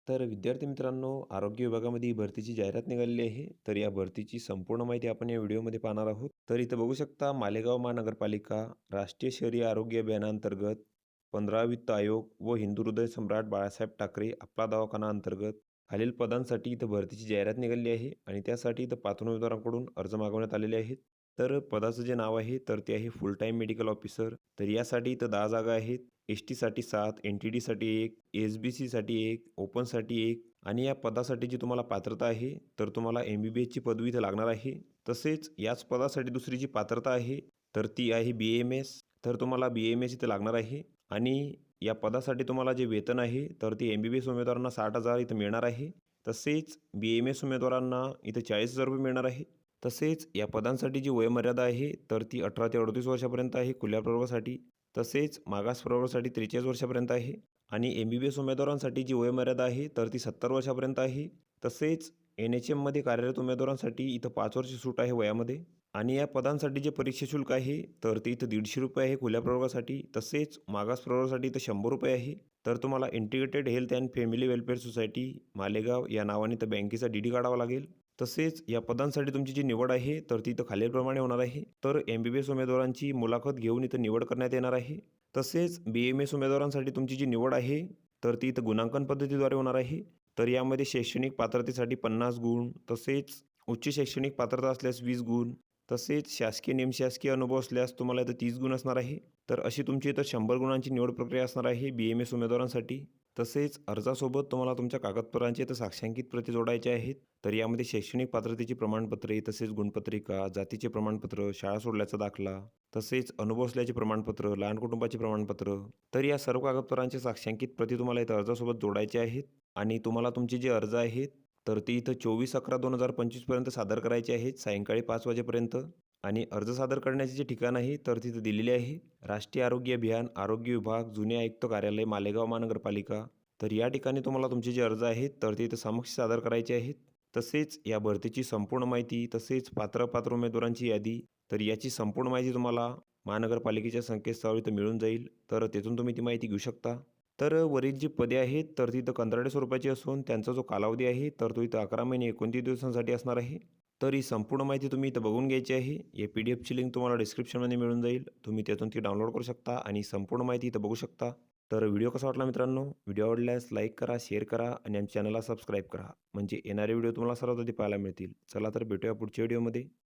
तर विद्यार्थी मित्रांनो, आरोग्य विभागामध्ये ही भरतीची जाहिरात निघालेली आहे. तर या भरतीची संपूर्ण माहिती आपण या व्हिडिओमध्ये पाहणार आहोत. तर इथं बघू शकता मालेगाव महानगरपालिका राष्ट्रीय शहरी आरोग्य अभियानांतर्गत 15 वित्त आयोग व हिंदू हृदय सम्राट बाळासाहेब ठाकरे आपला दवाखाना अंतर्गत खालील पदांसाठी इथं भरतीची जाहिरात निघालेली आहे आणि त्यासाठी इथं पात्र उमेदवारांकडून अर्ज मागवण्यात आलेले आहेत. तर पदाचं जे नाव आहे तर ते आहे फुल टाईम मेडिकल ऑफिसर. तर यासाठी इथं 10 जागा आहेत. एस-टीसाठी 7, एन-टी-डीसाठी 1, एस-बी-सीसाठी 1, ओपनसाठी 1 आणि या पदासाठी जी तुम्हाला पात्रता आहे, तर तुम्हाला एम-बी-बी-एसची पदवी इथं लागणार आहे. तसेच याच पदासाठी दुसरी जी पात्रता आहे, तर ती आहे बी-एम-एस. तर तुम्हाला बी-एम-एस इथं लागणार आहे आणि या पदासाठी तुम्हाला जे वेतन आहे, तर ते एम-बी-बी-एस उमेदवारांना 60,000 इथं मिळणार आहे. तसेच बी-एम-एस उमेदवारांना इथं 40,000 रुपये मिळणार आहे. तसेच या पदांसाठी जी वयोमर्यादा आहे, तर ती 18 ते 38 वर्षापर्यंत आहे खुल्या प्रवर्गासाठी. तसेच मागास प्रवर्गासाठी 43 वर्षापर्यंत आहे आणि एम-बी-बी-एस उमेदवारांसाठी जी वयोमर्यादा आहे तर ती 70 वर्षापर्यंत आहे. तसेच एन-एच-एममध्ये कार्यरत उमेदवारांसाठी इथं 5 वर्ष सूट आहे वयामध्ये आणि या पदांसाठी जे परीक्षा शुल्क आहे तर ते इथं ₹150 आहे खुल्या प्रवर्गासाठी. तसेच मागास प्रवर्गासाठी इथं ₹100 आहे. तर तुम्हाला integrated health and family welfare society Malegaon या नावाने तर बँकेचा डी-डी काढावा लागेल. तसेच या पदांसाठी तुमची जी निवड आहे तर ती इथं खालीलप्रमाणे होणार आहे. तर एम-बी-बी-एस उमेदवारांची मुलाखत घेऊन इथं निवड करण्यात येणार आहे. तसेच बी-एम-एस उमेदवारांसाठी तुमची जी निवड आहे तर ती इथं गुणांकन पद्धतीद्वारे होणार आहे. तर यामध्ये शैक्षणिक पात्रतेसाठी 50 गुण, तसेच उच्च शैक्षणिक पात्रता असल्यास 20 गुण, तसेच शासकीय निमशासकीय अनुभव असल्यास तुम्हाला इथं 30 गुण असणार आहे. तर अशी तुमची इथं 100 गुणांची निवड प्रक्रिया असणार आहे बी-एम-एस उमेदवारांसाठी. तसेच अर्जासोबत तुम्हाला तुमच्या कागदपत्रांची इथं साक्षांकित प्रती जोडायच्या आहेत. तर यामध्ये शैक्षणिक पात्रतेची प्रमाणपत्रे, तसेच गुणपत्रिका, जातीचे प्रमाणपत्र, शाळा सोडल्याचा दाखला, तसेच अनुभव असल्याचे प्रमाणपत्र, लहान कुटुंबाचे प्रमाणपत्र. तर या सर्व कागदपत्रांचे साक्षांकित प्रती तुम्हाला इथं अर्जासोबत जोडायचे आहेत आणि तुम्हाला तुमचे जे अर्ज आहेत तर ते इथं 24/11/2025 पर्यंत सादर करायचे आहेत सायंकाळी 5 वाजेपर्यंत. आणि अर्ज सादर करण्याचे जे ठिकाण आहे तर तिथं दिलेले आहे राष्ट्रीय आरोग्य अभियान, आरोग्य विभाग, जुने आयुक्त कार्यालय, मालेगाव महानगरपालिका. तर या ठिकाणी तुम्हाला तुमचे जे अर्ज आहेत तर ते इथं समक्ष सादर करायचे आहेत. तसेच या भरतीची संपूर्ण माहिती, तसेच पात्र उमेदवारांची यादी, तर याची संपूर्ण माहिती तुम्हाला महानगरपालिकेच्या संकेतस्थळावर इथं मिळून जाईल. तर तिथून तुम्ही ती माहिती घेऊ शकता. तर वरील जी पदे आहेत तर ती इथं कंत्राटी स्वरूपाची असून त्यांचा जो कालावधी आहे तर तो इथं 11 महिने 29 दिवसांसाठी असणार आहे. तर ही संपूर्ण माहिती तुम्ही इथं बघून घ्यायची आहे. या पी-डी-एफची लिंक तुम्हाला डिस्क्रिप्शनमध्ये मिळून जाईल. तुम्ही त्यातून ती डाउनलोड करू शकता आणि संपूर्ण माहिती इथं बघू शकता. तर व्हिडिओ कसा वाटला मित्रांनो? व्हिडिओ आवडल्यास लाईक करा, शेअर करा आणि आमच्या चॅनलला सबस्क्राईब करा. म्हणजे येणारे व्हिडिओ तुम्हाला सर्वात आधी पाहायला मिळतील. चला तर भेटूया पुढच्या व्हिडिओमध्ये.